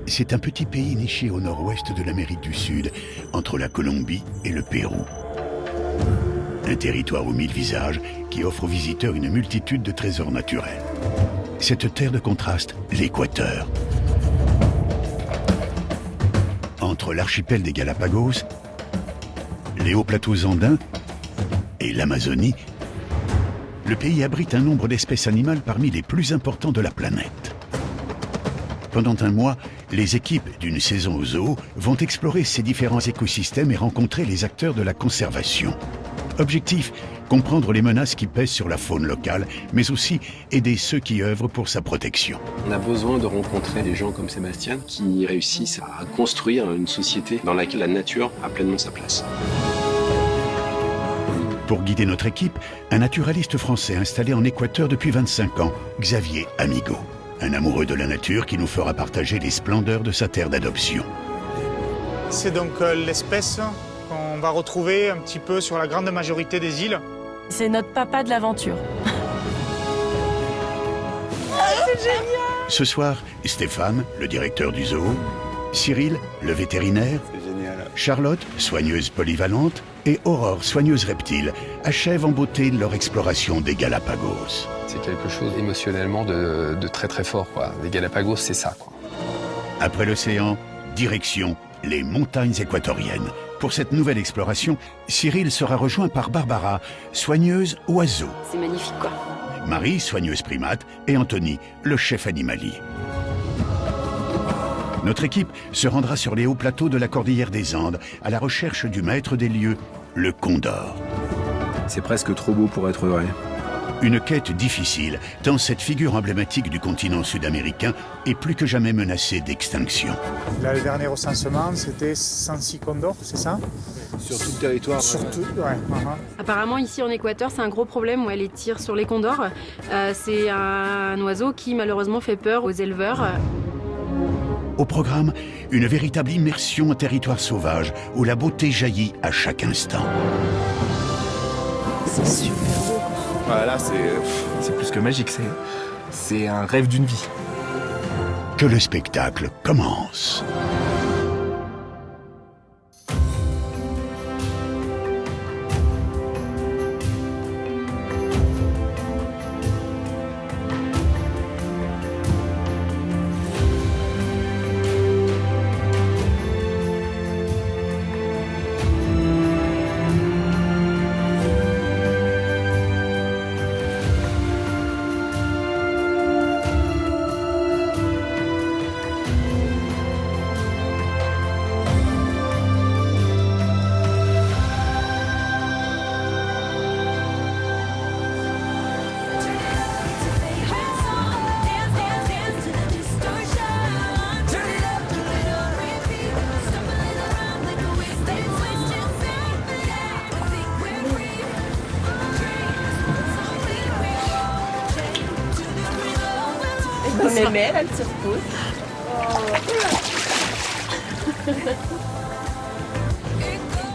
C'est un petit pays niché au nord-ouest de l'Amérique du Sud, entre la Colombie et le Pérou. Un territoire aux 1000 visages qui offre aux visiteurs une multitude de trésors naturels. Cette terre de contraste, l'Équateur. Entre l'archipel des Galapagos, les hauts plateaux andins et l'Amazonie, le pays abrite un nombre d'espèces animales parmi les plus importants de la planète. Pendant un mois, les équipes d'une saison au zoo vont explorer ces différents écosystèmes et rencontrer les acteurs de la conservation. Objectif, comprendre les menaces qui pèsent sur la faune locale, mais aussi aider ceux qui œuvrent pour sa protection. On a besoin de rencontrer des gens comme Sébastien qui réussissent à construire une société dans laquelle la nature a pleinement sa place. Pour guider notre équipe, un naturaliste français installé en Équateur depuis 25 ans, Xavier Amigo. Un amoureux de la nature qui nous fera partager les splendeurs de sa terre d'adoption. C'est donc l'espèce qu'on va retrouver un petit peu sur la grande majorité des îles. C'est notre papa de l'aventure. C'est génial! Ce soir, Stéphane, le directeur du zoo, Cyril, le vétérinaire, Charlotte, soigneuse polyvalente, et Aurore, soigneuse reptile, achèvent en beauté leur exploration des Galapagos. C'est quelque chose émotionnellement de très très fort, quoi. Les Galapagos, c'est ça, quoi. Après l'océan, direction les montagnes équatoriennes. Pour cette nouvelle exploration, Cyril sera rejoint par Barbara, soigneuse oiseau. C'est magnifique, quoi. Marie, soigneuse primate, et Anthony, le chef animalier. Notre équipe se rendra sur les hauts plateaux de la cordillère des Andes à la recherche du maître des lieux, le condor. C'est presque trop beau pour être vrai. Une quête difficile, tant cette figure emblématique du continent sud-américain est plus que jamais menacée d'extinction. Là, le dernier recensement, c'était 106 condors, c'est ça? Sur tout le territoire. Surtout, ouais. Apparemment, ici en Équateur, c'est un gros problème, les tirs sur les condors. C'est un oiseau qui, malheureusement, fait peur aux éleveurs. Au programme, une véritable immersion en territoire sauvage où la beauté jaillit à chaque instant. C'est super beau. Voilà, c'est plus que magique, c'est un rêve d'une vie. Que le spectacle commence. Mais elle se repose.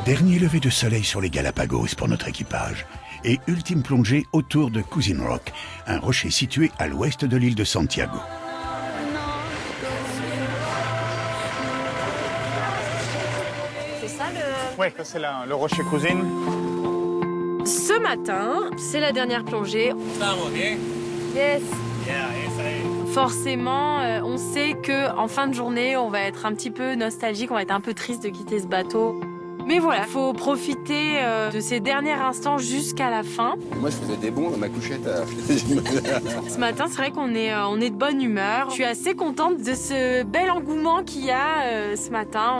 Dernier lever de soleil sur les Galapagos pour notre équipage. Et ultime plongée autour de Cousin Rock, un rocher situé à l'ouest de l'île de Santiago. C'est ça le... Ouais, ça c'est le rocher Cousin. Ce matin, c'est la dernière plongée. Yes. Forcément, on sait qu'en fin de journée, on va être un petit peu nostalgique, on va être un peu triste de quitter ce bateau. Mais voilà, il faut profiter de ces derniers instants jusqu'à la fin. Moi, je faisais des bonds dans ma couchette. Ce matin, c'est vrai qu'on est de bonne humeur. Je suis assez contente de ce bel engouement qu'il y a ce matin.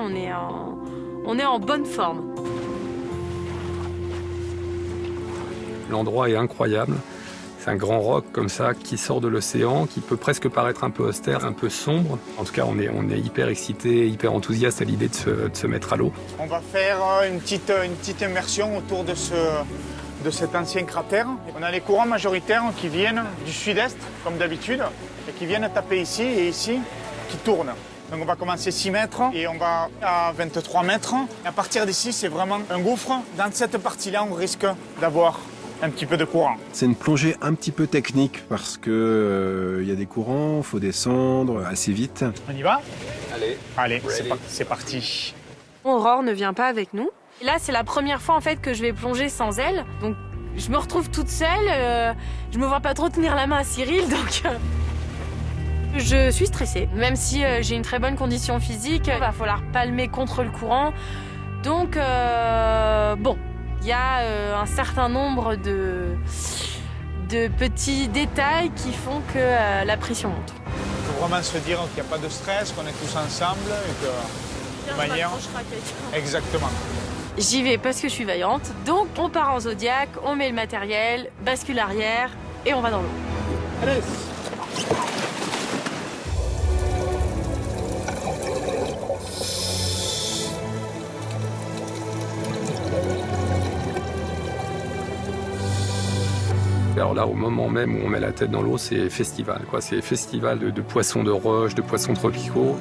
On est en bonne forme. L'endroit est incroyable. C'est un grand roc comme ça qui sort de l'océan, qui peut presque paraître un peu austère, un peu sombre. En tout cas, on est hyper excités, hyper enthousiastes à l'idée de se mettre à l'eau. On va faire une petite immersion autour de cet ancien cratère. On a les courants majoritaires qui viennent du sud-est, comme d'habitude, et qui viennent taper ici et ici, qui tournent. Donc on va commencer 6 mètres et on va à 23 mètres. Et à partir d'ici, c'est vraiment un gouffre. Dans cette partie-là, on risque d'avoir un petit peu de courant. C'est une plongée un petit peu technique parce que y a des courants, il faut descendre assez vite. On y va? Allez, c'est parti. Aurore ne vient pas avec nous. Et là, c'est la première fois en fait que je vais plonger sans elle. Donc, je me retrouve toute seule. Je me vois pas trop tenir la main à Cyril, donc je suis stressée. Même si j'ai une très bonne condition physique, il va falloir palmer contre le courant. Donc, bon, il y a un certain nombre de petits détails qui font que la pression monte. Il faut vraiment se dire qu'il n'y a pas de stress, qu'on est tous ensemble et que de manière... Exactement. J'y vais parce que je suis vaillante. Donc, on part en Zodiac, on met le matériel, bascule arrière et on va dans l'eau. Allez. Alors là, au moment même où on met la tête dans l'eau, c'est festival, quoi. C'est festival de poissons de roche, de poissons tropicaux.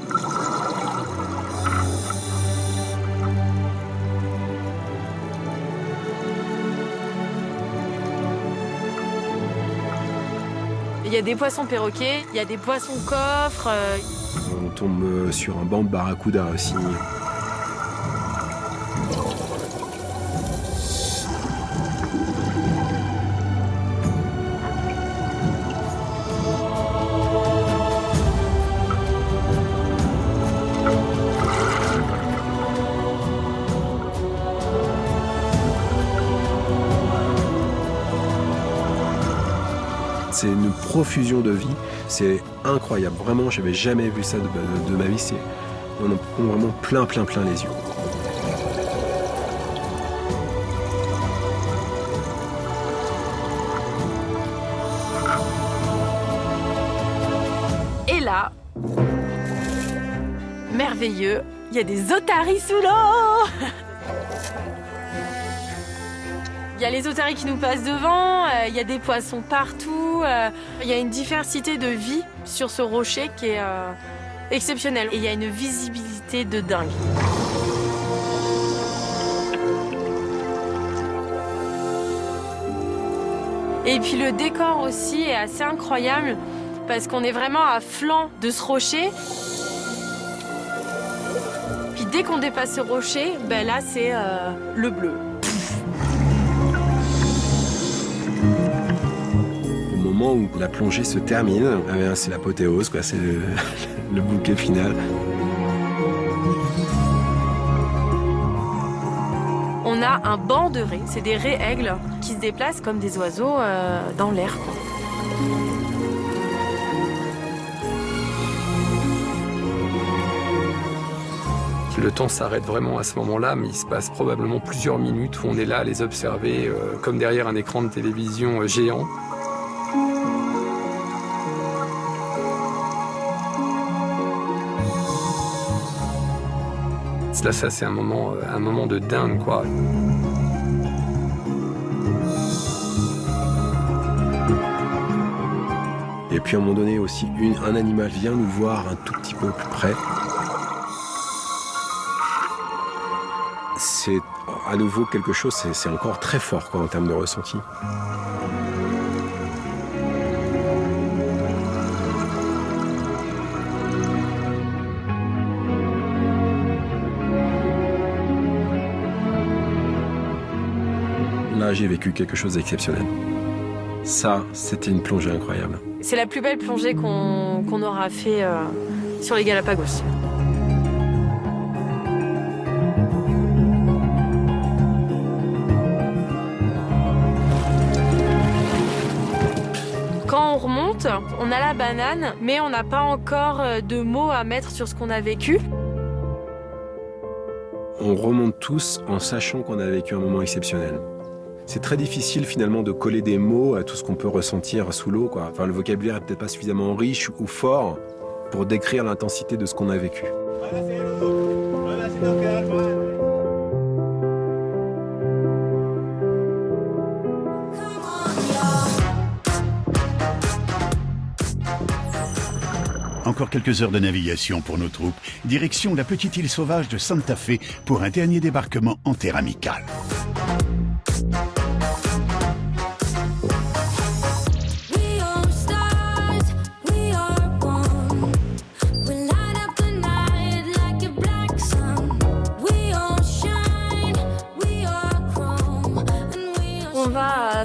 Il y a des poissons perroquets, il y a des poissons coffres. On tombe sur un banc de barracuda aussi. C'est une profusion de vie, c'est incroyable. Vraiment, j'avais jamais vu ça de ma vie. On en prend vraiment plein les yeux. Et là, merveilleux, il y a des otaries sous l'eau. Il y a les otaries qui nous passent devant, il y a des poissons partout, il y a une diversité de vie sur ce rocher qui est exceptionnelle. Et il y a une visibilité de dingue. Et puis le décor aussi est assez incroyable parce qu'on est vraiment à flanc de ce rocher. Puis dès qu'on dépasse ce rocher, ben là c'est le bleu. Au moment où la plongée se termine, c'est l'apothéose, quoi. C'est le bouquet final. On a un banc de raies, c'est des raies-aigles qui se déplacent comme des oiseaux dans l'air, quoi. Le temps s'arrête vraiment à ce moment-là, mais il se passe probablement plusieurs minutes où on est là à les observer, comme derrière un écran de télévision géant. Là, ça, c'est un moment de dingue, quoi. Et puis à un moment donné aussi, un animal vient nous voir un tout petit peu plus près. C'est à nouveau quelque chose, c'est encore très fort, quoi, en termes de ressenti. Là, j'ai vécu quelque chose d'exceptionnel. Ça, c'était une plongée incroyable. C'est la plus belle plongée qu'on aura fait sur les Galapagos. Quand on remonte, on a la banane, mais on n'a pas encore de mots à mettre sur ce qu'on a vécu. On remonte tous en sachant qu'on a vécu un moment exceptionnel. C'est très difficile finalement de coller des mots à tout ce qu'on peut ressentir sous l'eau, quoi. Enfin, le vocabulaire est peut-être pas suffisamment riche ou fort pour décrire l'intensité de ce qu'on a vécu. Encore quelques heures de navigation pour nos troupes. Direction la petite île sauvage de Santa Fe pour un dernier débarquement en terre amicale.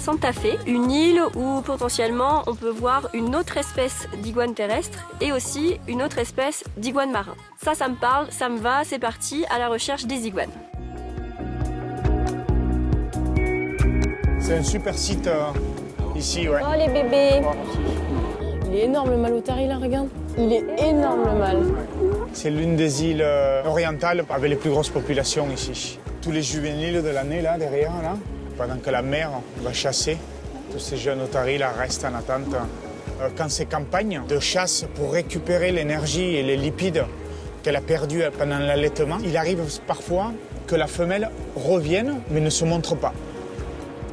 Santa Fe, une île où potentiellement on peut voir une autre espèce d'iguane terrestre et aussi une autre espèce d'iguane marin. Ça me parle, ça me va, c'est parti à la recherche des iguanes. C'est un super site ici, ouais. Oh les bébés. Il est énorme le mâle otari là, regarde. Il est énorme le mâle. C'est l'une des îles orientales avec les plus grosses populations ici. Tous les juvéniles de l'année, là, derrière, là, pendant que la mère va chasser, tous ces jeunes otaries là restent en attente. Quand ces campagnes de chasse pour récupérer l'énergie et les lipides qu'elle a perdus pendant l'allaitement, il arrive parfois que la femelle revienne mais ne se montre pas.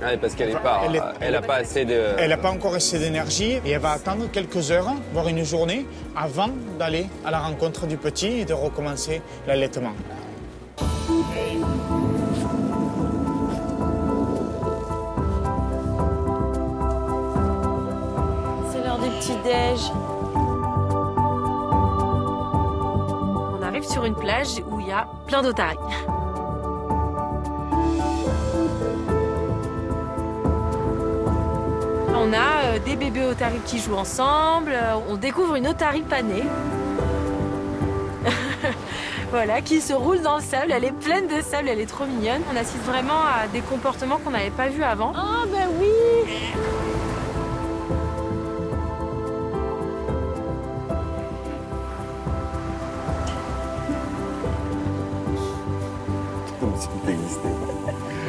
Ouais, parce qu'elle n'a pas assez de... Elle n'a pas encore assez d'énergie et elle va attendre quelques heures, voire une journée, avant d'aller à la rencontre du petit et de recommencer l'allaitement. C'est l'heure des petits déj. On arrive sur une plage où il y a plein d'otaries. On a des bébés otaries qui jouent ensemble, on découvre une otarie panée. Voilà, qui se roule dans le sable, elle est pleine de sable, elle est trop mignonne. On assiste vraiment à des comportements qu'on n'avait pas vus avant. Oh ben oui. Comme si tout existait.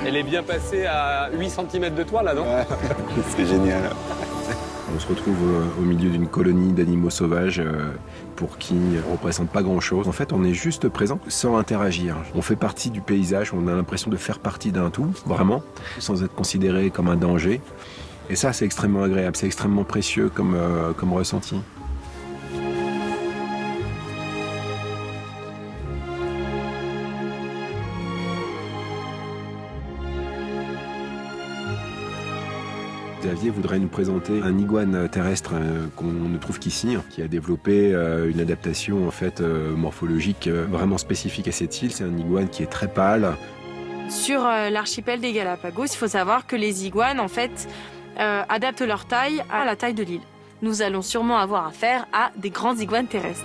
Elle est bien passée à 8 cm de toi, là, non? Ouais, c'est génial. On se retrouve au milieu d'une colonie d'animaux sauvages pour qui on ne représente pas grand-chose. En fait, on est juste présent sans interagir. On fait partie du paysage, on a l'impression de faire partie d'un tout, vraiment, sans être considéré comme un danger. Et ça, c'est extrêmement agréable, c'est extrêmement précieux comme ressenti. Xavier voudrait nous présenter un iguane terrestre qu'on ne trouve qu'ici, qui a développé une adaptation en fait morphologique vraiment spécifique à cette île. C'est un iguane qui est très pâle. Sur l'archipel des Galapagos, il faut savoir que les iguanes, en fait, adaptent leur taille à la taille de l'île. Nous allons sûrement avoir affaire à des grands iguanes terrestres.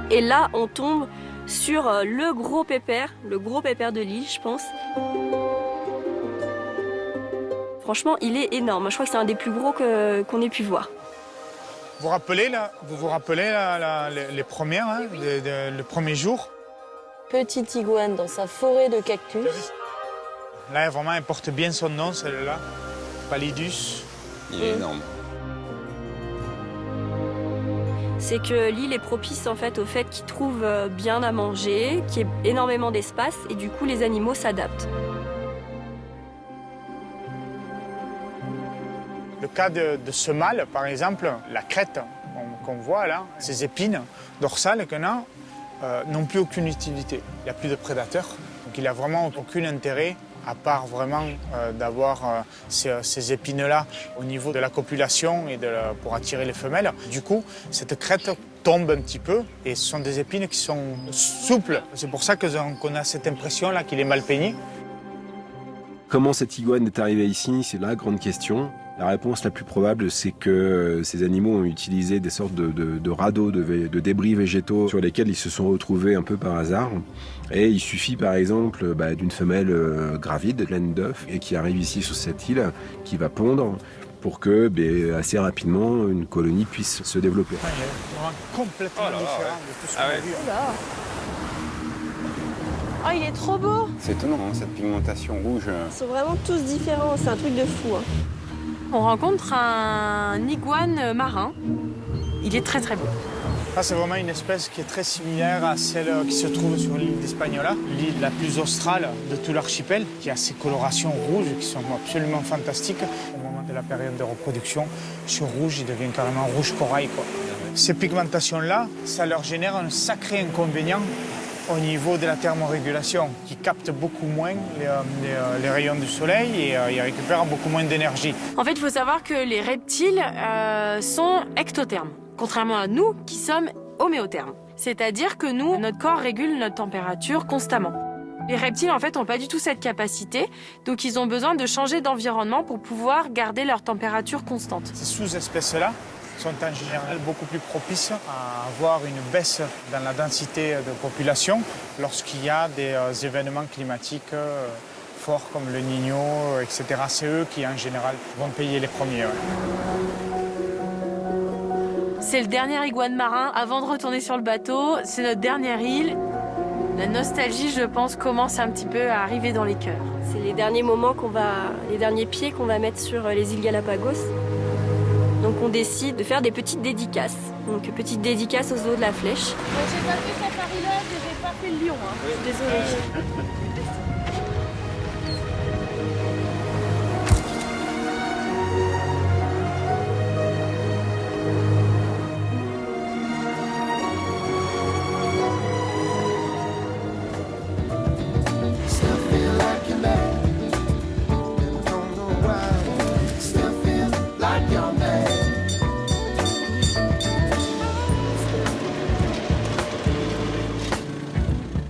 Et là, on tombe sur le gros pépère de l'île, je pense. Franchement, il est énorme. Je crois que c'est un des plus gros qu'on ait pu voir. Vous vous rappelez les premières, hein, le premier jour? Petit iguane dans sa forêt de cactus. Là, vraiment, elle porte bien son nom, celle-là. Pallidus. Il est énorme. C'est que l'île est propice en fait au fait qu'il trouve bien à manger, qu'il y ait énormément d'espace et du coup les animaux s'adaptent. Le cas de ce mâle, par exemple, la crête qu'on voit là, ces épines dorsales qu'on a, n'ont plus aucune utilité. Il n'y a plus de prédateurs, donc il n'a vraiment aucun intérêt à part vraiment d'avoir ces épines-là au niveau de la copulation et pour attirer les femelles. Du coup, cette crête tombe un petit peu et ce sont des épines qui sont souples. C'est pour ça qu'on a cette impression-là qu'il est mal peigné. Comment cet iguane est arrivé ici? C'est la grande question. La réponse la plus probable, c'est que ces animaux ont utilisé des sortes de radeaux, de débris végétaux sur lesquels ils se sont retrouvés un peu par hasard. Et il suffit par exemple d'une femelle gravide, pleine d'œufs, et qui arrive ici sur cette île, qui va pondre pour que assez rapidement une colonie puisse se développer. Il est vraiment complètement différent de tout ce qu'on a vu. Oh, il est trop beau! C'est étonnant, hein, cette pigmentation rouge. Ils sont vraiment tous différents, c'est un truc de fou. Hein. On rencontre un iguane marin. Il est très très beau. Ça, c'est vraiment une espèce qui est très similaire à celle qui se trouve sur l'île d'Hispaniola, l'île la plus australe de tout l'archipel, qui a ces colorations rouges qui sont absolument fantastiques. Au moment de la période de reproduction, ce rouge, il devient carrément rouge corail, quoi. Ces pigmentations-là, ça leur génère un sacré inconvénient au niveau de la thermorégulation, qui capte beaucoup moins les rayons du soleil et ils récupèrent beaucoup moins d'énergie. En fait, il faut savoir que les reptiles sont ectothermes, contrairement à nous qui sommes homéothermes. C'est-à-dire que nous, notre corps régule notre température constamment. Les reptiles, en fait, n'ont pas du tout cette capacité, donc ils ont besoin de changer d'environnement pour pouvoir garder leur température constante. Ces sous-espèces-là sont en général beaucoup plus propices à avoir une baisse dans la densité de population lorsqu'il y a des événements climatiques forts comme le Niño, etc. C'est eux qui, en général, vont payer les premiers. Ouais. C'est le dernier iguane marin avant de retourner sur le bateau. C'est notre dernière île. La nostalgie, je pense, commence un petit peu à arriver dans les cœurs. C'est les derniers les derniers pieds qu'on va mettre sur les îles Galapagos. Donc on décide de faire des petites dédicaces. Donc petite dédicace aux eaux de la Flèche. J'ai pas fait safari-là, j'ai pas fait le lion. Hein. Désolée.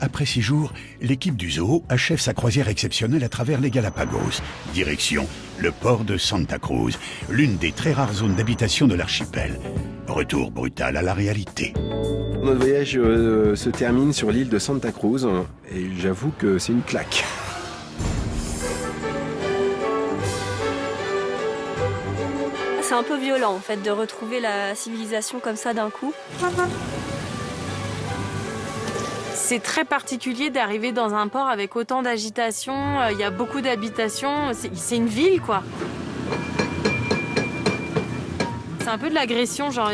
Après 6 jours, l'équipe du zoo achève sa croisière exceptionnelle à travers les Galapagos. Direction le port de Santa Cruz, l'une des très rares zones d'habitation de l'archipel. Retour brutal à la réalité. Notre voyage se termine sur l'île de Santa Cruz et j'avoue que c'est une claque. C'est un peu violent en fait de retrouver la civilisation comme ça d'un coup. C'est très particulier d'arriver dans un port avec autant d'agitation. Il y a beaucoup d'habitations. C'est une ville, quoi. C'est un peu de l'agression, genre...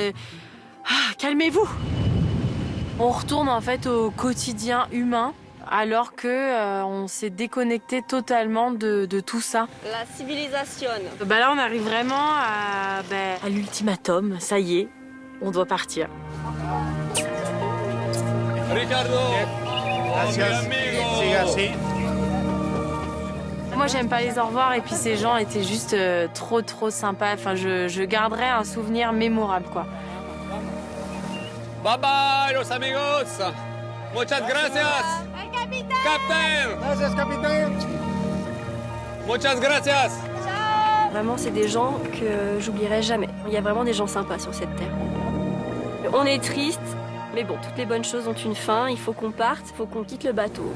calmez-vous. On retourne en fait au quotidien humain, alors que on s'est déconnecté totalement de tout ça. La civilisation. Là, on arrive vraiment à l'ultimatum. Ça y est, on doit partir. Ricardo! Gracias. Si. Moi, j'aime pas les au revoir et puis ces gens étaient juste trop sympas. Enfin, je garderai un souvenir mémorable, quoi. Bye bye, los amigos! Muchas gracias! Captain! Gracias, capitaine. Muchas gracias! Vraiment, c'est des gens que j'oublierai jamais. Il y a vraiment des gens sympas sur cette terre. On est triste, mais bon, toutes les bonnes choses ont une fin. Il faut qu'on parte, il faut qu'on quitte le bateau.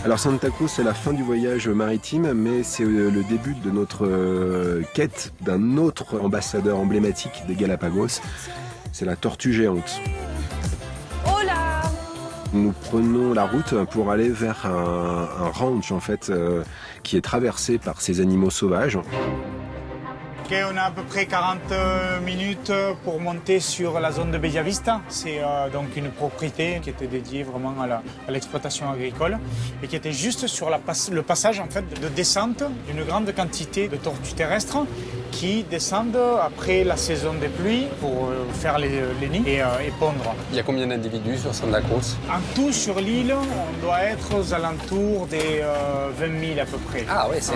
Alors Santa Cruz, c'est la fin du voyage maritime, mais c'est le début de notre quête d'un autre ambassadeur emblématique des Galapagos. C'est la tortue géante. Nous prenons la route pour aller vers un ranch en fait qui est traversé par ces animaux sauvages. Okay, on a à peu près 40 minutes pour monter sur la zone de Bellavista. C'est donc une propriété qui était dédiée vraiment à l'exploitation agricole et qui était juste sur le passage en fait, de descente d'une grande quantité de tortues terrestres qui descendent après la saison des pluies pour faire les nids et pondre. Il y a combien d'individus sur Santa Cruz? En tout, sur l'île, on doit être aux alentours des 20 000 à peu près. Ah ouais, c'est...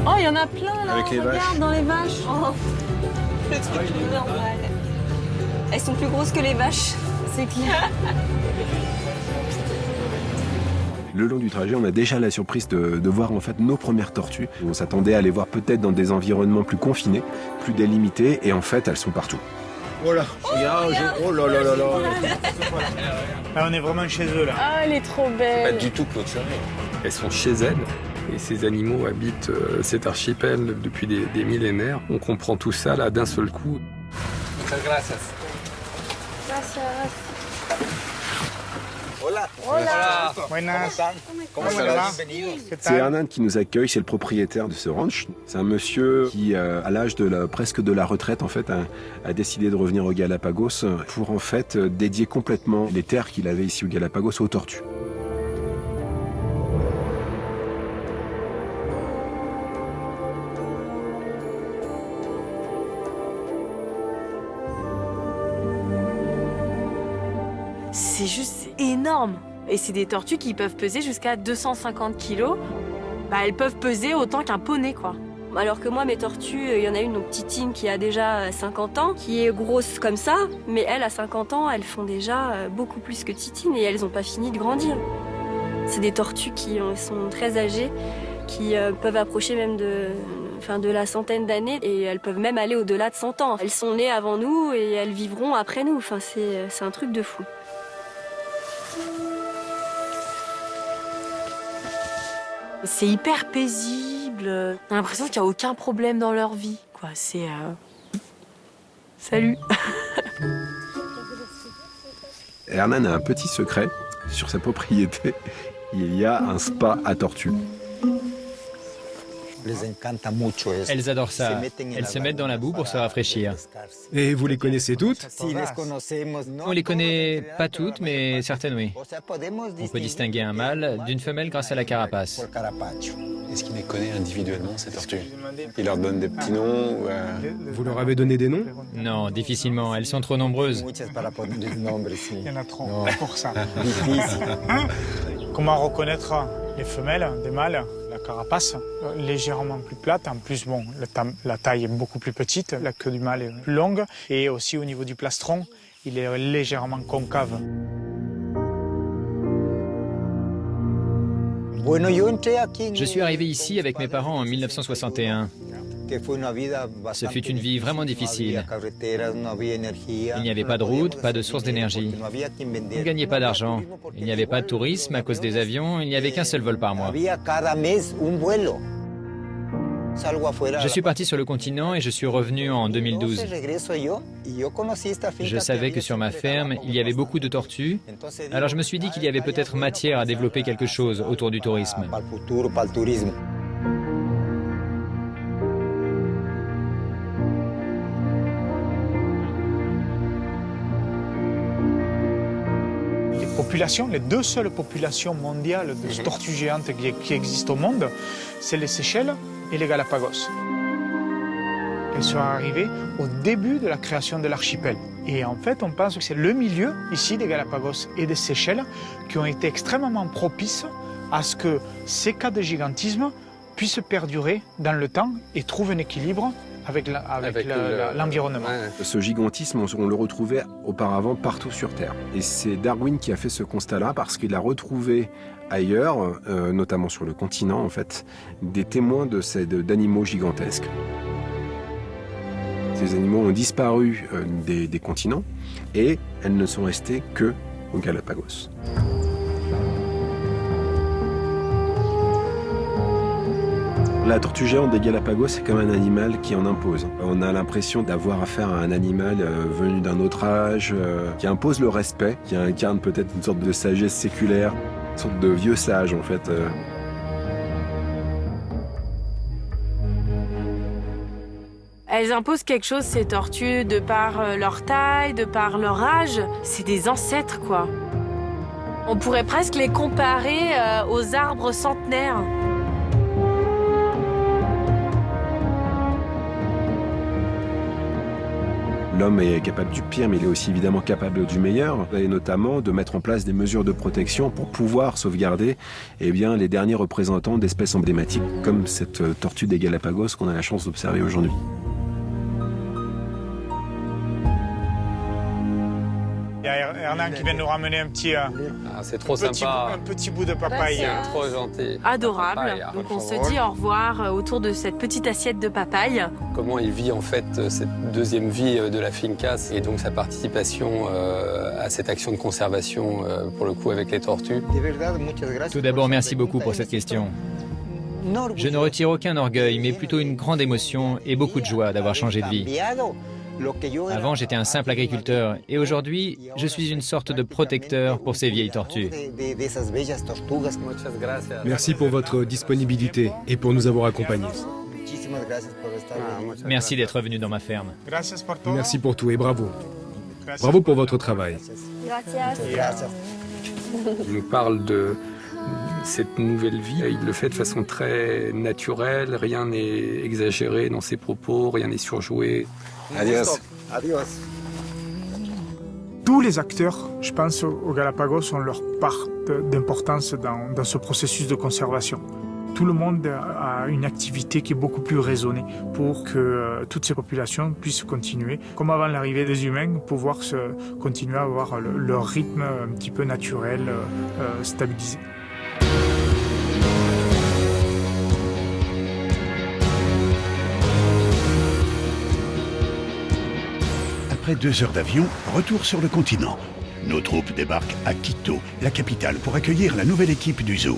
Oh, il y en a plein là, Avec les regarde vaches. dans les vaches. Oh, le truc normal. Elles sont plus grosses que les vaches. C'est clair. Le long du trajet, on a déjà la surprise de voir en fait nos premières tortues. On s'attendait à les voir peut-être dans des environnements plus confinés, plus délimités, et en fait, elles sont partout. Voilà. Regarde, oh là là là là. Là, on est vraiment chez eux là. Ah, elle est trop Pas belle. du tout clôturé. Elles sont chez elles. Et ces animaux habitent cet archipel depuis des millénaires. On comprend tout ça là d'un seul coup. Muchas gracias. Hola. Hola. Buenas. ¿Cómo ¿Cómo están? le va? Bienvenidos. ¿Qué C'est tal? Hernan qui nous accueille, c'est le propriétaire de ce ranch. C'est un monsieur qui, à l'âge presque de la retraite, en fait, a décidé de revenir aux Galapagos pour en fait dédier complètement les terres qu'il avait ici aux Galapagos aux tortues. C'est juste énorme. Et c'est des tortues qui peuvent peser jusqu'à 250 kilos. Bah, elles peuvent peser autant qu'un poney, quoi. Alors que moi, mes tortues, il y en a une, donc Titine, qui a déjà 50 ans, qui est grosse comme ça, mais elles, à 50 ans, elles font déjà beaucoup plus que Titine et elles n'ont pas fini de grandir. C'est des tortues qui sont très âgées, qui peuvent approcher même de la centaine d'années et elles peuvent même aller au-delà de 100 ans. Elles sont nées avant nous et elles vivront après nous. Enfin, c'est un truc de fou. C'est hyper paisible. On a l'impression qu'il n'y a aucun problème dans leur vie, quoi. C'est... Salut. Hernan a un petit secret sur sa propriété. Il y a un spa à tortues. Elles adorent ça. Elles se mettent dans la boue pour se rafraîchir. Et vous les connaissez toutes? On les connaît pas toutes, mais certaines oui. On peut distinguer un mâle d'une femelle grâce à la carapace. Est-ce qu'il les connaît individuellement, ces tortues? Il leur donne des petits noms ou Vous leur avez donné des noms? Non, difficilement. Elles sont trop nombreuses. Il y en a trop pour ça. Comment reconnaître les femelles des mâles? La carapace légèrement plus plate. En plus, bon, la taille est beaucoup plus petite. La queue du mâle est plus longue. Et aussi au niveau du plastron, il est légèrement concave. Je suis arrivé ici avec mes parents en 1961. Ce fut une vie vraiment difficile. Il n'y avait pas de route, pas de source d'énergie. On ne gagnait pas d'argent. Il n'y avait pas de tourisme à cause des avions. Il n'y avait qu'un seul vol par mois. Je suis parti sur le continent et je suis revenu en 2012. Je savais que sur ma ferme, il y avait beaucoup de tortues. Alors je me suis dit qu'il y avait peut-être matière à développer quelque chose autour du tourisme. Les deux seules populations mondiales de tortues géantes qui existent au monde, c'est les Seychelles et les Galapagos. Elles sont arrivées au début de la création de l'archipel. Et en fait, on pense que c'est le milieu, ici, des Galapagos et des Seychelles, qui ont été extrêmement propices à ce que ces cas de gigantisme puissent perdurer dans le temps et trouvent un équilibre avec l'environnement. Ce gigantisme, on le retrouvait auparavant partout sur Terre. Et c'est Darwin qui a fait ce constat-là parce qu'il a retrouvé ailleurs, notamment sur le continent en fait, des témoins d'animaux gigantesques. Ces animaux ont disparu des continents et elles ne sont restées que aux Galapagos. La tortue géante des Galapagos, c'est comme un animal qui en impose. On a l'impression d'avoir affaire à un animal venu d'un autre âge, qui impose le respect, qui incarne peut-être une sorte de sagesse séculaire, une sorte de vieux sage en fait. Elles imposent quelque chose, ces tortues, de par leur taille, de par leur âge. C'est des ancêtres, quoi. On pourrait presque les comparer aux arbres centenaires. L'homme est capable du pire, mais il est aussi évidemment capable du meilleur, et notamment de mettre en place des mesures de protection pour pouvoir sauvegarder les derniers représentants d'espèces emblématiques, comme cette tortue des Galapagos qu'on a la chance d'observer aujourd'hui. Il y a Hernan qui vient nous ramener un petit, c'est trop sympa. Un petit bout de papaye. C'est trop gentil. Adorable. Papaye, Donc on se dit au revoir autour de cette petite assiette de papaye. Comment il vit en fait cette deuxième vie de la fincas et donc sa participation à cette action de conservation pour le coup avec les tortues. Tout d'abord, merci beaucoup pour cette question. Je ne retire aucun orgueil, mais plutôt une grande émotion et beaucoup de joie d'avoir changé de vie. Avant, j'étais un simple agriculteur et aujourd'hui, je suis une sorte de protecteur pour ces vieilles tortues. Merci pour votre disponibilité et pour nous avoir accompagnés. Merci d'être venu dans ma ferme. Merci pour tout et bravo. Bravo pour votre travail. Il nous parle de cette nouvelle vie. Il le fait de façon très naturelle, rien n'est exagéré dans ses propos, rien n'est surjoué. Adios. Adios. Tous les acteurs, je pense, au Galapagos ont leur part d'importance dans ce processus de conservation. Tout le monde a une activité qui est beaucoup plus raisonnée pour que toutes ces populations puissent continuer, comme avant l'arrivée des humains, pouvoir continuer à avoir leur rythme un petit peu naturel, stabilisé. Après 2 heures d'avion, retour sur le continent. Nos troupes débarquent à Quito, la capitale, pour accueillir la nouvelle équipe du zoo.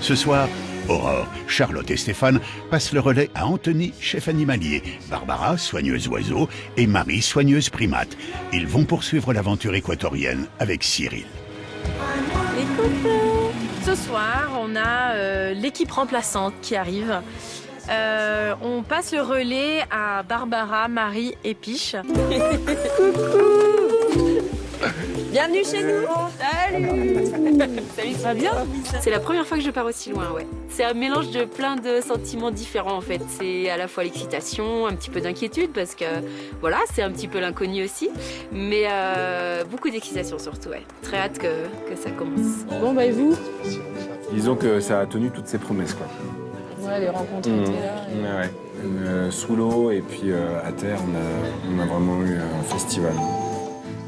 Ce soir, Aurore, Charlotte et Stéphane passent le relais à Anthony, chef animalier, Barbara, soigneuse oiseau, et Marie, soigneuse primate. Ils vont poursuivre l'aventure équatorienne avec Cyril. Les copains. Ce soir, on a l'équipe remplaçante qui arrive. On passe le relais à Barbara, Marie et Piche. Bienvenue chez nous. Salut. Salut, ça va bien? C'est la première fois que je pars aussi loin, ouais. C'est un mélange de plein de sentiments différents en fait. C'est à la fois l'excitation, un petit peu d'inquiétude parce que voilà, c'est un petit peu l'inconnu aussi, mais beaucoup d'excitation surtout, ouais. Très hâte que ça commence. Bon bah et vous? Disons que ça a tenu toutes ses promesses, quoi. Ouais, les rencontres étaient là. Ouais. Sous l'eau et puis à terre, on a vraiment eu un festival.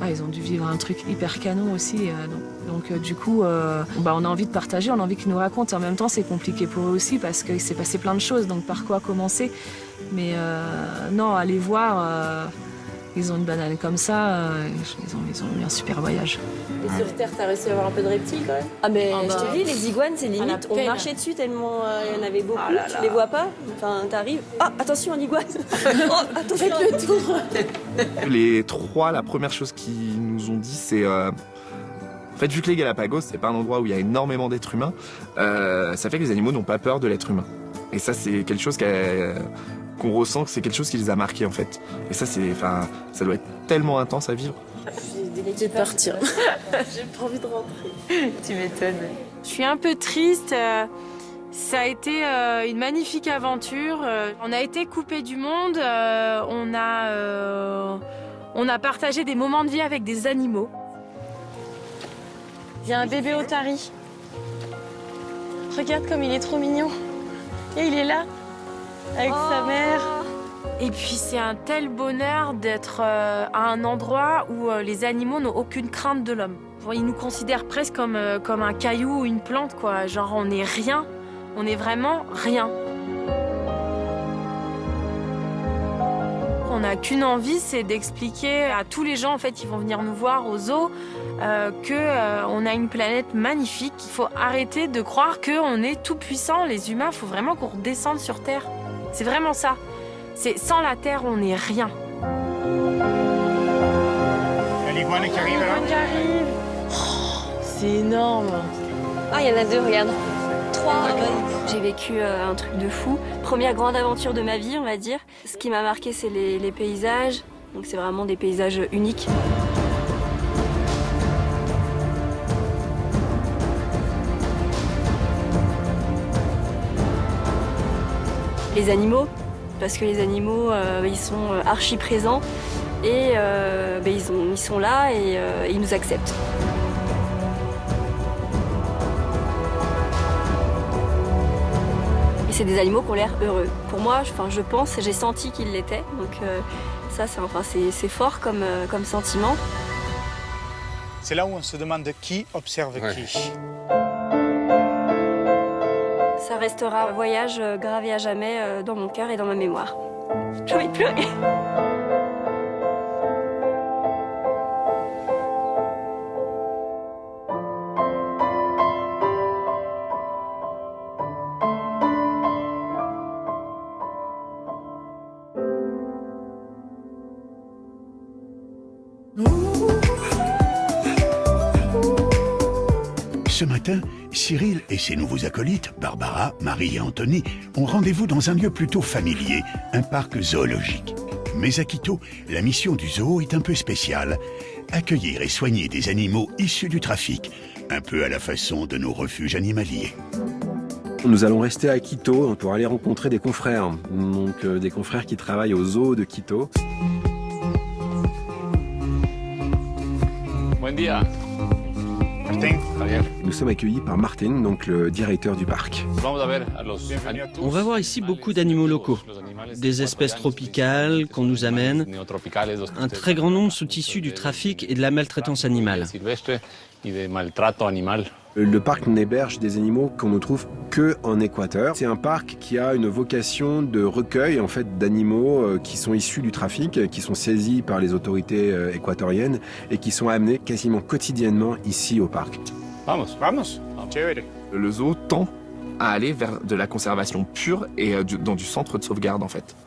Ah, ils ont dû vivre un truc hyper canon aussi. Donc du coup, on a envie de partager, on a envie qu'ils nous racontent. En même temps, c'est compliqué pour eux aussi parce qu'il s'est passé plein de choses. Donc par quoi commencer? Mais non, allez voir. Ils ont une banane comme ça. Ils ont eu un super voyage. Et sur Terre, t'as réussi à avoir un peu de reptiles quand même? Ah mais je te dis, les iguanes, c'est limite, on marchait dessus tellement il y en avait beaucoup, tu les vois pas, enfin t'arrives, ah attention, un iguane. Oh, attention. Faites le tour. Les trois, la première chose qu'ils nous ont dit, c'est... En fait, vu que les Galapagos, c'est pas un endroit où il y a énormément d'êtres humains, ça fait que les animaux n'ont pas peur de l'être humain. Et ça, c'est quelque chose qu'on ressent, que c'est quelque chose qui les a marqués en fait. Et ça, ça doit être tellement intense à vivre. J'ai décidé de partir. J'ai pas envie de rentrer. Tu m'étonnes. Je suis un peu triste. Ça a été une magnifique aventure. On a été coupés du monde. On a partagé des moments de vie avec des animaux. Il y a un bébé otari. Regarde comme il est trop mignon. Et il est là, avec sa mère. Et puis c'est un tel bonheur d'être à un endroit où les animaux n'ont aucune crainte de l'homme. Ils nous considèrent presque comme un caillou ou une plante, quoi. Genre on n'est rien, on est vraiment rien. On n'a qu'une envie, c'est d'expliquer à tous les gens en fait qui vont venir nous voir au zoo qu'on a une planète magnifique. Il faut arrêter de croire qu'on est tout puissant, les humains. Il faut vraiment qu'on redescende sur Terre. C'est vraiment ça. C'est sans la Terre, on n'est rien. Il y a l'iguane qui arrive là. C'est énorme. Ah, il y en a deux, regarde. 3. J'ai vécu un truc de fou. Première grande aventure de ma vie, on va dire. Ce qui m'a marqué, c'est les paysages. Donc c'est vraiment des paysages uniques. Les animaux, parce que les animaux, ils sont archi présents et ils sont là et ils nous acceptent. Et c'est des animaux qui ont l'air heureux. Pour moi, je pense, j'ai senti qu'ils l'étaient. Donc ça, c'est fort comme sentiment. C'est là où on se demande qui observe qui. Ça restera un voyage gravé à jamais dans mon cœur et dans ma mémoire. J'ai envie de pleurer. Ce matin, Cyril et ses nouveaux acolytes, Barbara, Marie et Anthony, ont rendez-vous dans un lieu plutôt familier, un parc zoologique. Mais à Quito, la mission du zoo est un peu spéciale. Accueillir et soigner des animaux issus du trafic, un peu à la façon de nos refuges animaliers. Nous allons rester à Quito pour aller rencontrer des confrères, donc des confrères qui travaillent au zoo de Quito. Buen día. Martin. Nous sommes accueillis par Martin, donc le directeur du parc. On va voir ici beaucoup d'animaux locaux, des espèces tropicales qu'on nous amène, un très grand nombre sont issus du trafic et de la maltraitance animale. Le parc n'héberge des animaux qu'on ne trouve que en Équateur. C'est un parc qui a une vocation de recueil en fait d'animaux qui sont issus du trafic, qui sont saisis par les autorités équatoriennes et qui sont amenés quasiment quotidiennement ici au parc. Vamos. Le zoo tend à aller vers de la conservation pure et dans du centre de sauvegarde en fait.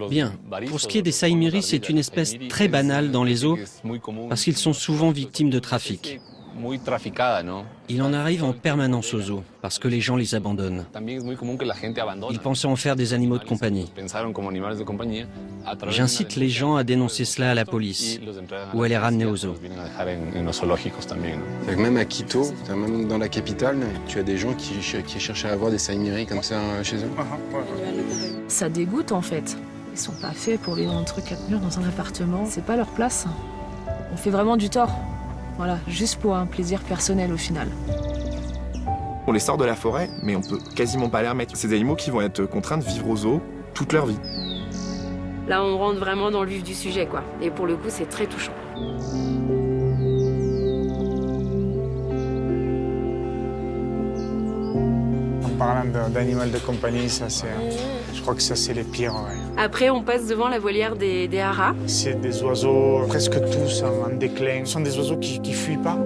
Bien, pour ce qui est des saïmiris, c'est une espèce très banale dans les zoos parce qu'ils sont souvent victimes de trafic. Il en arrive en permanence aux zoos parce que les gens les abandonnent. Ils pensaient en faire des animaux de compagnie. J'incite les gens à dénoncer cela à la police ou à les ramener aux zoos. Même à Quito, même dans la capitale, tu as des gens qui cherchent à avoir des saïmiris comme ça chez eux. Ça dégoûte en fait. Ils sont pas faits pour vivre entre quatre murs dans un appartement. C'est pas leur place. On fait vraiment du tort. Voilà, juste pour un plaisir personnel au final. On les sort de la forêt, mais on peut quasiment pas les remettre. Ces animaux qui vont être contraints de vivre au zoo toute leur vie. Là, on rentre vraiment dans le vif du sujet, quoi. Et pour le coup, c'est très touchant. En parlant d'animal de compagnie, ça c'est, je crois que ça c'est les pires. Ouais. Après, on passe devant la volière des haras. C'est des oiseaux presque tous en déclin. Ce sont des oiseaux qui fuient pas.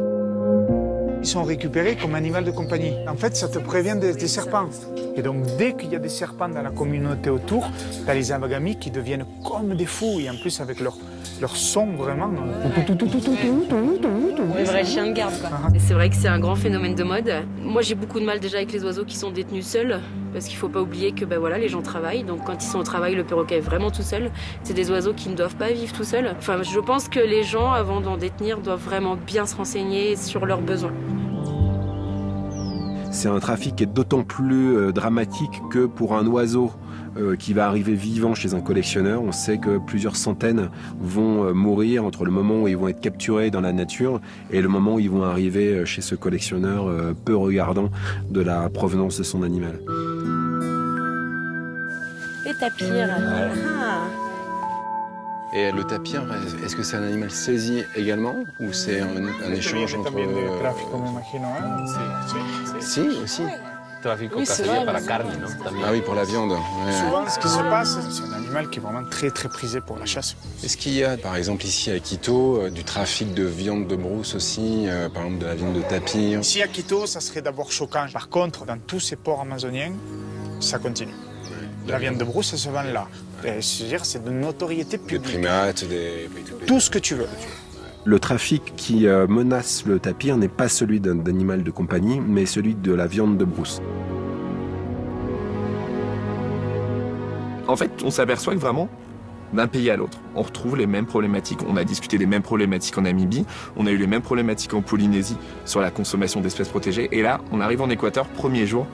Ils sont récupérés comme animal de compagnie. En fait, ça te prévient des serpents. Et donc, dès qu'il y a des serpents dans la communauté autour, tu as les Amagamis qui deviennent comme des fous. Et en plus, avec leur son, vraiment... Les vrais chiens de garde, quoi. Et c'est vrai que c'est un grand phénomène de mode. Moi, j'ai beaucoup de mal déjà avec les oiseaux qui sont détenus seuls. Parce qu'il ne faut pas oublier que voilà, les gens travaillent. Donc, quand ils sont au travail, le perroquet est vraiment tout seul. C'est des oiseaux qui ne doivent pas vivre tout seuls. Enfin, je pense que les gens, avant d'en détenir, doivent vraiment bien se renseigner sur leurs besoins. C'est un trafic qui est d'autant plus dramatique que pour un oiseau qui va arriver vivant chez un collectionneur, on sait que plusieurs centaines vont mourir entre le moment où ils vont être capturés dans la nature et le moment où ils vont arriver chez ce collectionneur peu regardant de la provenance de son animal. Les tapirs. Et le tapir, est-ce que c'est un animal saisi également ou c'est un échange entre... Si, aussi. Oui, c'est vrai. Ah oui, pour la viande. Ouais. Souvent, ce qui se passe, c'est un animal qui est vraiment très très prisé pour la chasse. Est-ce qu'il y a, par exemple, ici à Quito, du trafic de viande de brousse aussi, par exemple de la viande de tapir? Ici à Quito, ça serait d'abord choquant. Par contre, dans tous ces ports amazoniens, ça continue. La viande de brousse, ça se vend là. C'est-à-dire, c'est de notoriété publique. Des primates, tout ce que tu veux. Le trafic qui menace le tapir n'est pas celui d'un animal de compagnie, mais celui de la viande de brousse. En fait, on s'aperçoit que vraiment, d'un pays à l'autre, on retrouve les mêmes problématiques. On a discuté des mêmes problématiques en Namibie, on a eu les mêmes problématiques en Polynésie sur la consommation d'espèces protégées. Et là, on arrive en Équateur, premier jour,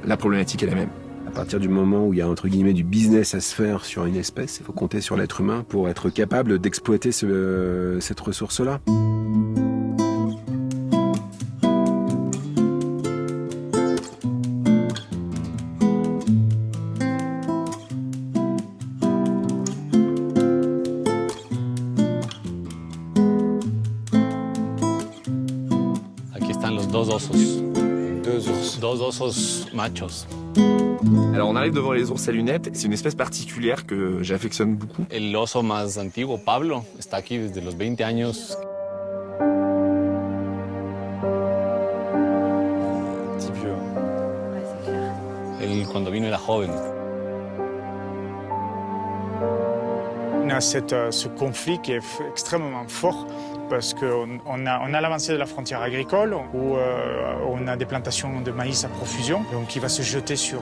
la problématique est la même. À partir du moment où il y a entre guillemets du business à se faire sur une espèce, il faut compter sur l'être humain pour être capable d'exploiter cette ressource-là. Aquí están los dos osos. Dos osos machos. Alors on arrive devant les ours à lunettes, c'est une espèce particulière que j'affectionne beaucoup. El oso más antiguo, Pablo, está aquí desde los 20 años. Petit vieux. Ouais, c'est clair. Él cuando vino era joven. On a ce conflit qui est extrêmement fort parce qu'on a l'avancée de la frontière agricole où on a des plantations de maïs à profusion, donc qui va se jeter sur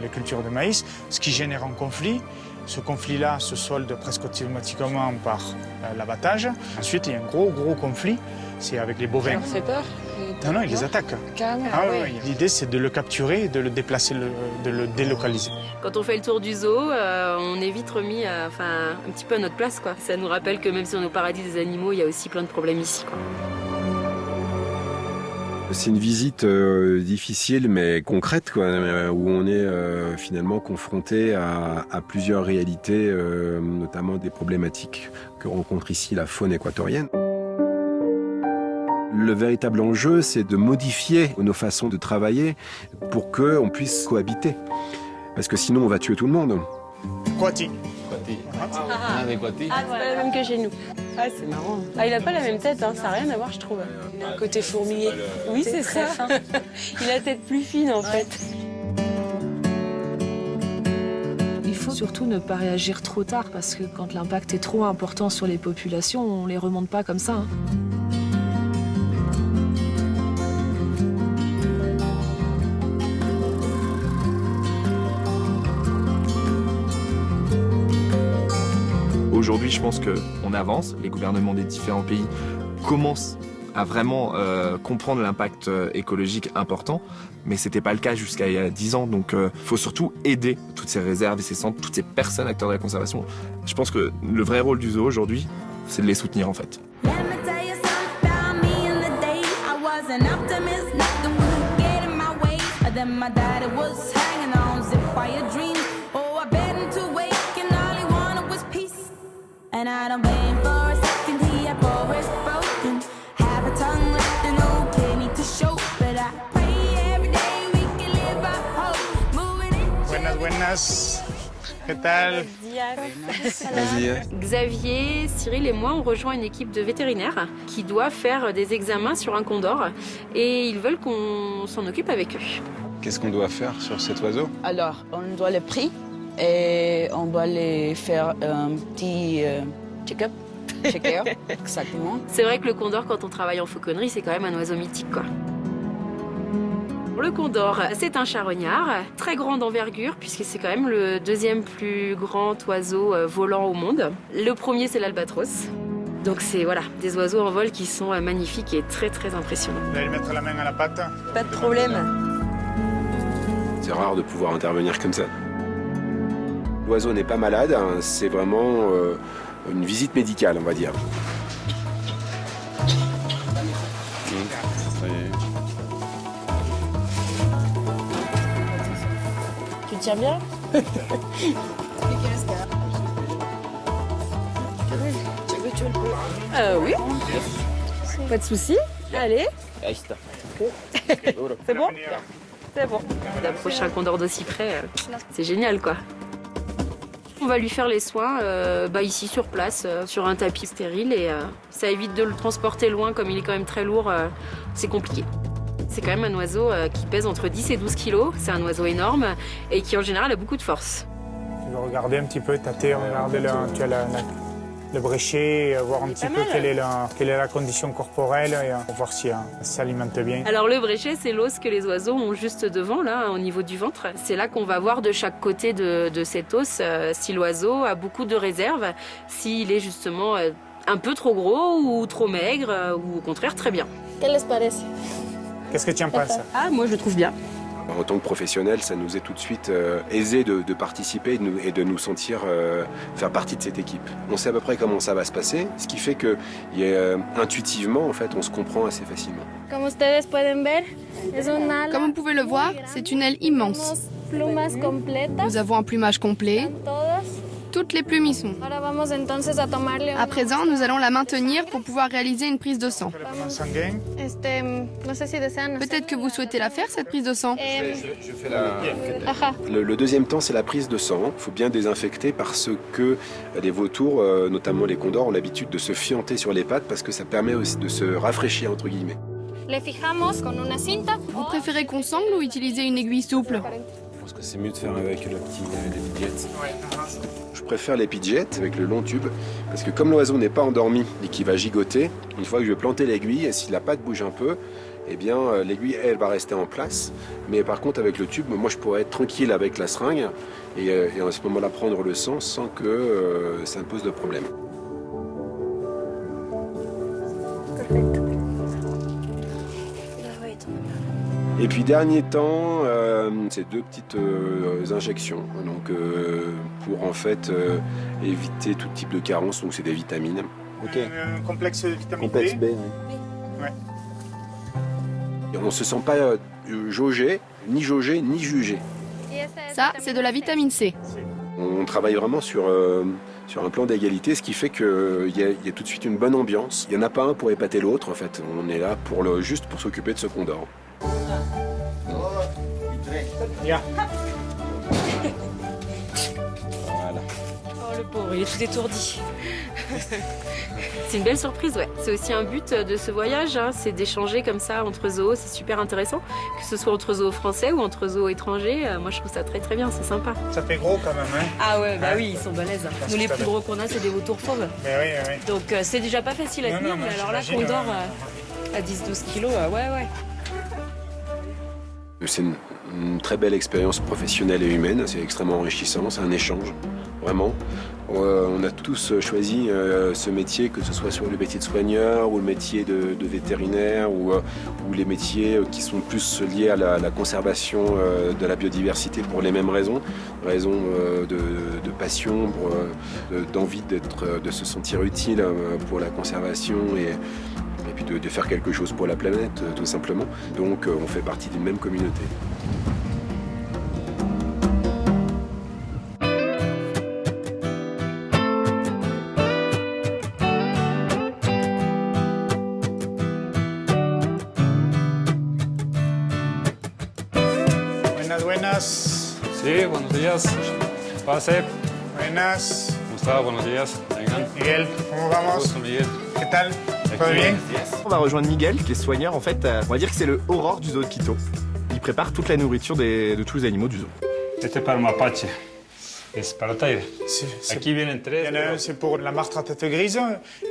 les cultures de maïs, ce qui génère un conflit. Ce conflit-là se solde presque automatiquement par l'abattage. Ensuite, il y a un gros conflit, c'est avec les bovins. Ça leur fait peur? Non, ils les attaquent. Carrément. Ah, oui. L'idée, c'est de le capturer et de le déplacer, de le délocaliser. Quand on fait le tour du zoo, on est vite remis un petit peu à notre place, quoi. Ça nous rappelle que même si on est au paradis des animaux, il y a aussi plein de problèmes ici, quoi. C'est une visite difficile mais concrète, quoi, où on est finalement confronté à plusieurs réalités, notamment des problématiques que rencontre ici la faune équatorienne. Le véritable enjeu, c'est de modifier nos façons de travailler pour qu'on puisse cohabiter. Parce que sinon, on va tuer tout le monde. Coati. C'est pas la même que chez nous. Ah, c'est marrant. Ah, il a pas la même tête, hein. Ça n'a rien à voir, je trouve. Il a un côté fourmilier. Oui, c'est ça. Fin. Il a la tête plus fine, en fait. Il faut surtout ne pas réagir trop tard, parce que quand l'impact est trop important sur les populations, on les remonte pas comme ça, hein. Aujourd'hui, je pense qu'on avance. Les gouvernements des différents pays commencent à vraiment comprendre l'impact écologique important, mais c'était pas le cas jusqu'à il y a 10 ans. Donc, faut surtout aider toutes ces réserves et ces centres, toutes ces personnes acteurs de la conservation. Je pense que le vrai rôle du zoo aujourd'hui, c'est de les soutenir en fait. And I don't blame for a second, he had forest broken. Have a tongue left and no kidney to show. But I pray every day we can live our hope. Moving in. Buenas. ¿Qué tal? Xavier, Cyril et moi, on rejoint une équipe de vétérinaires qui doit faire des examens sur un condor et ils veulent qu'on s'en occupe avec eux. Qu'est-ce qu'on doit faire sur cet oiseau? Alors, on doit le prix et on doit les faire un petit check-up. Exactement. C'est vrai que le condor, quand on travaille en fauconnerie, c'est quand même un oiseau mythique, quoi. Le condor, c'est un charognard, très grande envergure, puisque c'est quand même le deuxième plus grand oiseau volant au monde. Le premier, c'est l'albatros. Donc c'est voilà, des oiseaux en vol qui sont magnifiques et très très impressionnants. Vous allez mettre la main à la patte? Pas de problème. C'est rare de pouvoir intervenir comme ça. L'oiseau n'est pas malade, hein, c'est vraiment une visite médicale, on va dire. Tu tiens bien? Oui. Pas de souci. Allez. C'est bon? C'est bon. D'approcher un condor d'aussi près, c'est génial, quoi. On va lui faire les soins ici sur place, sur un tapis stérile et ça évite de le transporter loin comme il est quand même très lourd, c'est compliqué. C'est quand même un oiseau qui pèse entre 10 et 12 kilos, c'est un oiseau énorme et qui en général a beaucoup de force. Tu veux regarder un petit peu, tâter, regarder tu as le bréchet, voir un petit peu quelle est la condition corporelle et pour voir si ça s'alimente bien. Alors le bréchet, c'est l'os que les oiseaux ont juste devant, là, au niveau du ventre. C'est là qu'on va voir de chaque côté de cet os si l'oiseau a beaucoup de réserves, s'il est justement un peu trop gros ou trop maigre ou au contraire très bien. ¿Qué les parece? Qu'est-ce que tu en penses? Ah, moi je le trouve bien. En tant que professionnel, ça nous est tout de suite aisé de participer et de nous sentir faire partie de cette équipe. On sait à peu près comment ça va se passer, ce qui fait que intuitivement, en fait, on se comprend assez facilement. Comme vous pouvez le voir, c'est une aile immense. Nous avons un plumage complet. Toutes les plumes y sont. À présent, nous allons la maintenir pour pouvoir réaliser une prise de sang. Peut-être que vous souhaitez la faire, cette prise de sang? Je fais le deuxième temps, c'est la prise de sang. Il faut bien désinfecter parce que les vautours, notamment les condors, ont l'habitude de se fianter sur les pattes parce que ça permet aussi de se rafraîchir, entre guillemets. Vous préférez qu'on sangle ou utiliser une aiguille souple? Je pense que c'est mieux de faire avec les petits gadgets. Je je préfère les pidgeets avec le long tube, parce que comme l'oiseau n'est pas endormi et qu'il va gigoter, une fois que je vais planter l'aiguille, et si la patte bouge un peu, eh bien l'aiguille, elle, va rester en place. Mais par contre, avec le tube, moi, je pourrais être tranquille avec la seringue et à ce moment-là prendre le sang sans que ça me pose de problème. Et puis dernier temps, c'est 2 petites injections, donc pour en fait éviter tout type de carence, donc c'est des vitamines. Okay. Un complexe vitamine Complexe B, oui. Ouais. Et on ne se sent pas jaugé, ni jugé. Ça, c'est de la vitamine C. On travaille vraiment sur un plan d'égalité, ce qui fait qu'il y a tout de suite une bonne ambiance. Il n'y en a pas un pour épater l'autre, en fait. On est là juste pour s'occuper de ce qu'on dort. Yeah. Voilà. Oh le pauvre, il est tout étourdi. C'est une belle surprise, ouais. C'est aussi un but de ce voyage, hein, c'est d'échanger comme ça entre zoos, c'est super intéressant. Que ce soit entre zoos français ou entre zoos étrangers, moi je trouve ça très très bien, c'est sympa. Ça fait gros quand même, hein. Ah ouais, bah oui, ils sont balèzes. Nous les plus gros qu'on a, c'est des vautours fauves. Mais oui. Donc c'est déjà pas facile à tenir, mais alors là qu'on dort à 10-12 kilos, ouais. C'est une très belle expérience professionnelle et humaine, c'est extrêmement enrichissant, c'est un échange, vraiment. On a tous choisi ce métier, que ce soit sur le métier de soigneur ou le métier de vétérinaire ou les métiers qui sont plus liés à la conservation de la biodiversité pour les mêmes raisons. Raisons de passion, d'envie de se sentir utile pour la conservation et puis de faire quelque chose pour la planète, tout simplement. Donc on fait partie d'une même communauté. Buenas. Sí, buenos días. Pase. Buenas. ¿Cómo está? Buenos días. Vengan. Miguel, ¿cómo vamos? Gusto, Miguel. ¿Qué tal? ¿Todo bien? On va rejoindre Miguel, qui est soigneur. En fait, on va dire que c'est le Aurore du zoo de Quito. Il prépare toute la nourriture de tous les animaux du zoo. Este es para el mapache. Es para Taire. Aquí vienen tres. Il y en a un, c'est pour la martre à tête grise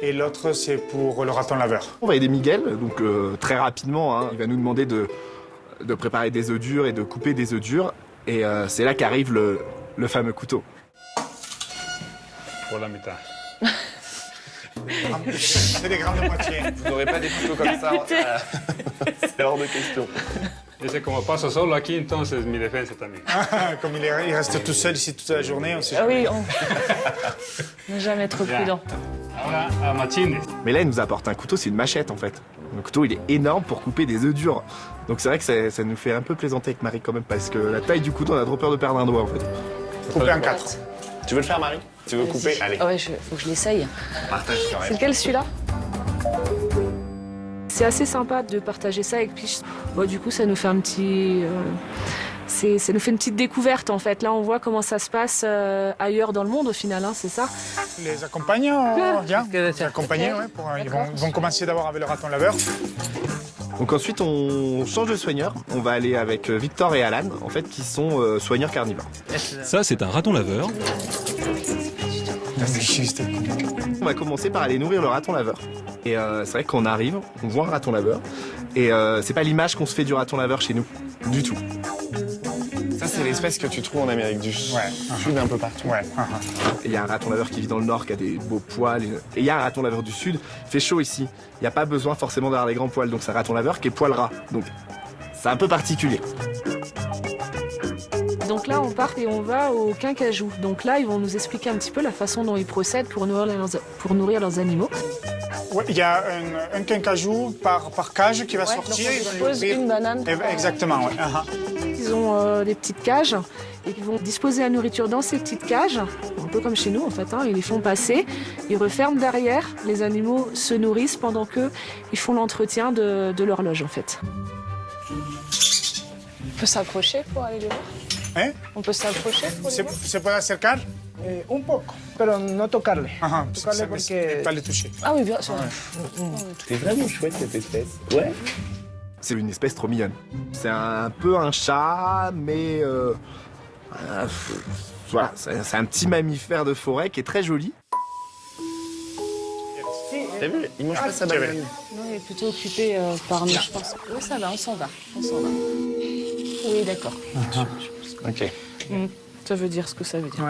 et l'autre, c'est pour le raton laveur. On va aider Miguel, donc très rapidement, hein, il va nous demander de préparer des œufs durs et de couper des œufs durs. Et c'est là qu'arrive le fameux couteau. Pour la mitad. C'est des grandes moitiés. Vous n'aurez pas des couteaux comme ça. C'est hors de question. Dice, como paso solo aquí, entonces mi defensa también. Comme il reste tout seul ici toute la journée, on sait Ah jamais. oui, on n'est jamais trop prudent. Ahora a machines. Mais là, il nous apporte un couteau, c'est une machette en fait. Le couteau, il est énorme pour couper des œufs durs. Donc c'est vrai que ça nous fait un peu plaisanter avec Marie quand même, parce que la taille du couteau, on a trop peur de perdre un doigt en fait. Couper en 4. Tu veux le faire, Marie? Tu veux couper? Allez. Ah ouais, faut que je l'essaye. Partage quand même. C'est lequel celui-là? C'est assez sympa de partager ça avec Piche. Bon, du coup, ça nous fait un petit... ça nous fait une petite découverte en fait. Là, on voit comment ça se passe ailleurs dans le monde au final, hein, c'est ça? Les accompagnants, viens. Les accompagnants, ouais, ils vont commencer d'abord avec le raton laveur. Donc ensuite, on change de soigneur. On va aller avec Victor et Alan, en fait, qui sont soigneurs carnivores. Ça, c'est un raton laveur. On va commencer par aller nourrir le raton laveur. Et c'est vrai qu'on arrive, on voit un raton laveur, et c'est pas l'image qu'on se fait du raton laveur chez nous, du tout. Ça, c'est l'espèce que tu trouves en Amérique du Sud, un peu partout. Ouais. Il y a un raton laveur qui vit dans le nord, qui a des beaux poils. Et il y a un raton laveur du sud, il fait chaud ici. Il n'y a pas besoin forcément d'avoir des grands poils, donc c'est un raton laveur qui est poil ras. Donc c'est un peu particulier. Donc là, on part et on va au Quincajou. Donc là, ils vont nous expliquer un petit peu la façon dont ils procèdent pour nourrir leurs animaux. Ouais, il y a un quincajou par cage qui va sortir. Donc on pose une banane. Exactement, ouais. Ils ont des petites cages et ils vont disposer la nourriture dans ces petites cages, un peu comme chez nous en fait. Ils les font passer, ils referment derrière, les animaux se nourrissent pendant qu'ils font l'entretien de l'horloge en fait. On peut s'approcher pour aller les voir? ¿Eh? On peut s'approcher pour les voir? ¿Se puede acercar? Un poco, pero no tocarle. Tocarle porque... Pas les toucher. Ah oui, bien sûr. C'est vraiment chouette cette espèce. Ouais. C'est une espèce trop mignonne. C'est un peu un chat, mais Voilà, c'est un petit mammifère de forêt qui est très joli. T'as vu, il mange pas sa banane. Non, il est plutôt occupé par nous, je pense. Oui, ça va, on s'en va. Oui, d'accord. Ok. Ça veut dire ce que ça veut dire.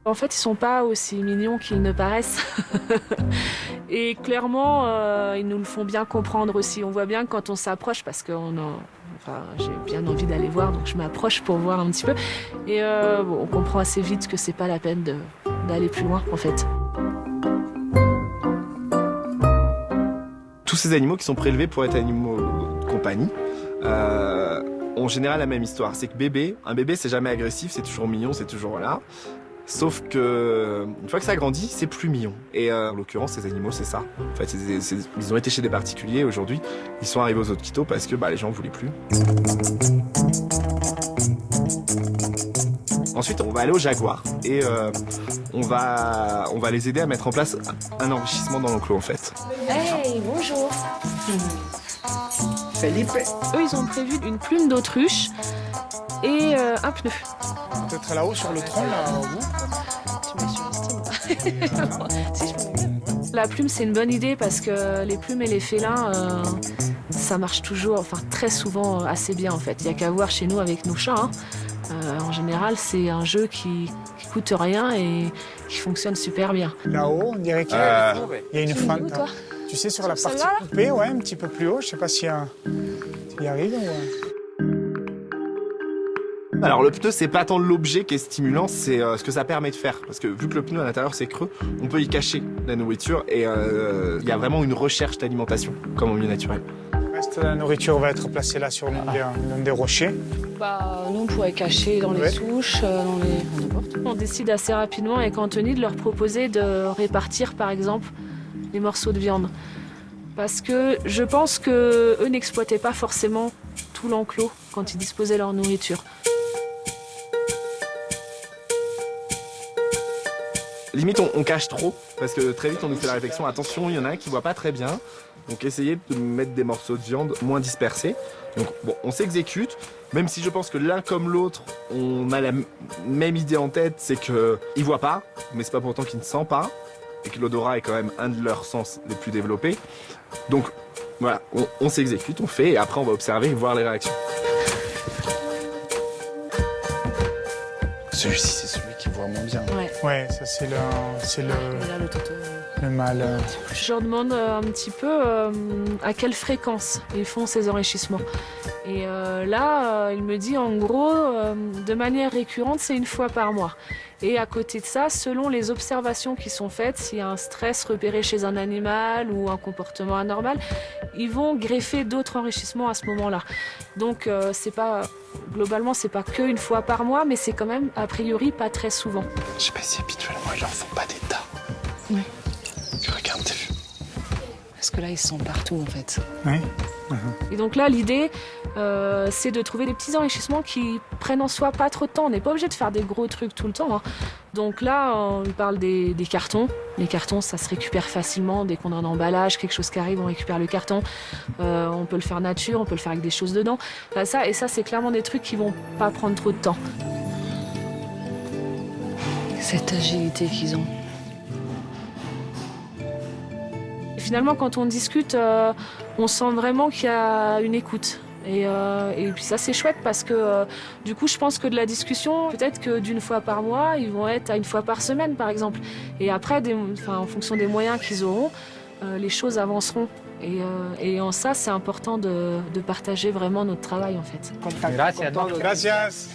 En fait, ils sont pas aussi mignons qu'ils ne paraissent. Et clairement, ils nous le font bien comprendre aussi. On voit bien quand on s'approche, parce que j'ai bien envie d'aller voir, donc je m'approche pour voir un petit peu. Et on comprend assez vite que c'est pas la peine d'aller plus loin, en fait. Tous ces animaux qui sont prélevés pour être animaux de compagnie ont en général la même histoire. C'est que un bébé, c'est jamais agressif, c'est toujours mignon, c'est toujours là. Sauf que, une fois que ça grandit, c'est plus mignon. Et en l'occurrence, ces animaux, c'est ça. En fait, ils ont été chez des particuliers. Aujourd'hui, ils sont arrivés aux hôpitaux parce que les gens ne voulaient plus. Ensuite, on va aller au jaguar et on va les aider à mettre en place un enrichissement dans l'enclos, en fait. Hey, bonjour. Felipe. Eux, ils ont prévu une plume d'autruche et un pneu. Peut-être là-haut, sur le tronc, là, au bout. Tu me La plume, c'est une bonne idée parce que les plumes et les félins, ça marche toujours, enfin très souvent assez bien en fait. Il n'y a qu'à voir chez nous avec nos chats. En général, c'est un jeu qui coûte rien et qui fonctionne super bien. Là-haut, on dirait qu'il y a une fente. Tu sais, sur la partie coupée, ouais, un petit peu plus haut. Je sais pas s'il y arrive ou... Alors le pneu, c'est pas tant l'objet qui est stimulant, c'est ce que ça permet de faire. Parce que vu que le pneu à l'intérieur c'est creux, on peut y cacher la nourriture et il y a vraiment une recherche d'alimentation, comme en milieu naturel. Le reste de la nourriture va être placée là sur l'un des rochers. Nous, on pourrait cacher dans les souches, n'importe. On décide assez rapidement avec Anthony de leur proposer de répartir par exemple les morceaux de viande. Parce que je pense qu'eux n'exploitaient pas forcément tout l'enclos quand ils disposaient leur nourriture. Limite, on cache trop, parce que très vite, on nous fait la réflexion, attention, il y en a un qui voit pas très bien, donc essayez de mettre des morceaux de viande moins dispersés. Donc bon, on s'exécute, même si je pense que l'un comme l'autre, on a la même idée en tête, c'est qu'ils voient pas, mais c'est pas pour autant qu'ils ne sentent pas, et que l'odorat est quand même un de leurs sens les plus développés. Donc voilà, on s'exécute, on fait, et après on va observer et voir les réactions. Celui-ci, c'est celui qui voit moins bien. Ouais, ça c'est le mâle. Je leur demande un petit peu à quelle fréquence ils font ces enrichissements. Et là, il me dit en gros, de manière récurrente, c'est 1 fois par mois. Et à côté de ça, selon les observations qui sont faites, s'il y a un stress repéré chez un animal ou un comportement anormal, ils vont greffer d'autres enrichissements à ce moment-là. Donc globalement, c'est pas que 1 fois par mois, mais c'est quand même a priori pas très souvent. Je sais pas si habituellement ils leur font pas des tas. Oui. Regarde, t'as vu. Parce que là, ils sont partout en fait. Oui. Et donc là, l'idée, c'est de trouver des petits enrichissements qui prennent en soi pas trop de temps. On n'est pas obligé de faire des gros trucs tout le temps. Donc là, on parle des cartons. Les cartons, ça se récupère facilement. Dès qu'on a un emballage, quelque chose qui arrive, on récupère le carton. On peut le faire nature, on peut le faire avec des choses dedans. Ça, c'est clairement des trucs qui vont pas prendre trop de temps. Cette agilité qu'ils ont. Finalement, quand on discute, on sent vraiment qu'il y a une écoute. Et puis ça, c'est chouette parce que du coup, je pense que de la discussion, peut-être que d'1 fois par mois, ils vont être à 1 fois par semaine, par exemple. Et après, en fonction des moyens qu'ils auront, les choses avanceront. Et en ça, c'est important de partager vraiment notre travail, en fait. Gracias.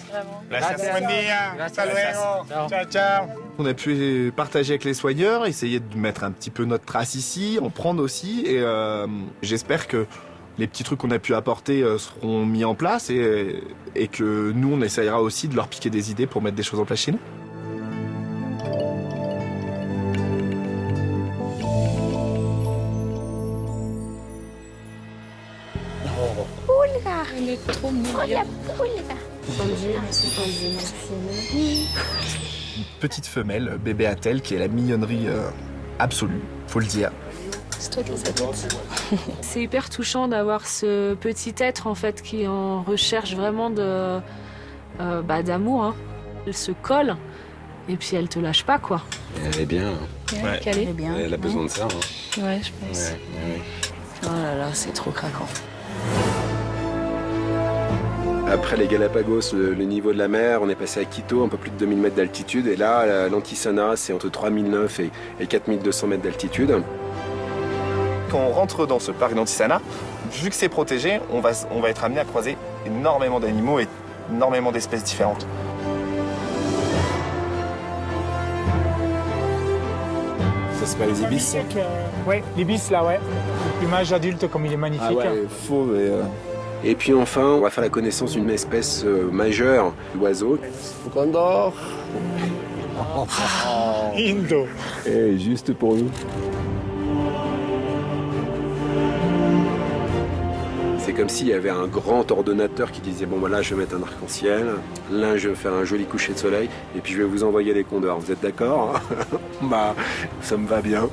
Buen día. Hasta luego. Ciao, ciao. On a pu partager avec les soigneurs, essayer de mettre un petit peu notre trace ici, en prendre aussi, et j'espère que les petits trucs qu'on a pu apporter seront mis en place et que nous, on essayera aussi de leur piquer des idées pour mettre des choses en place chez nous. Pulga. Elle est trop mignonne. Hola, pulga. Une petite femelle, bébé Atel, qui est la mignonnerie absolue, faut le dire. C'est toi qui as sa tête. C'est hyper touchant d'avoir ce petit être en fait qui est en recherche vraiment de d'amour. Hein. Elle se colle et puis elle te lâche pas quoi. Elle est bien. Ouais. Elle est bien. Elle a besoin de ça. Hein. Ouais, je pense. Ouais. Oh là là, c'est trop craquant. Après les Galapagos, le niveau de la mer, on est passé à Quito, un peu plus de 2000 mètres d'altitude. Et là, l'Antisana, c'est entre 3009 et 4200 mètres d'altitude. Quand on rentre dans ce parc d'Antisana, vu que c'est protégé, on va être amené à croiser énormément d'animaux et énormément d'espèces différentes. Ça, c'est pas les ibis? Ouais, l'ibis là, ouais. Le plumage adulte, comme il est magnifique. Ah ouais, fauve Et puis enfin, on va faire la connaissance d'une espèce majeure d'oiseau. Condor. Indo. Et juste pour nous. C'est comme s'il y avait un grand ordonnateur qui disait bon voilà, je vais mettre un arc-en-ciel, là je vais faire un joli coucher de soleil et puis je vais vous envoyer les condors. Vous êtes d'accord? Bah ça me va bien.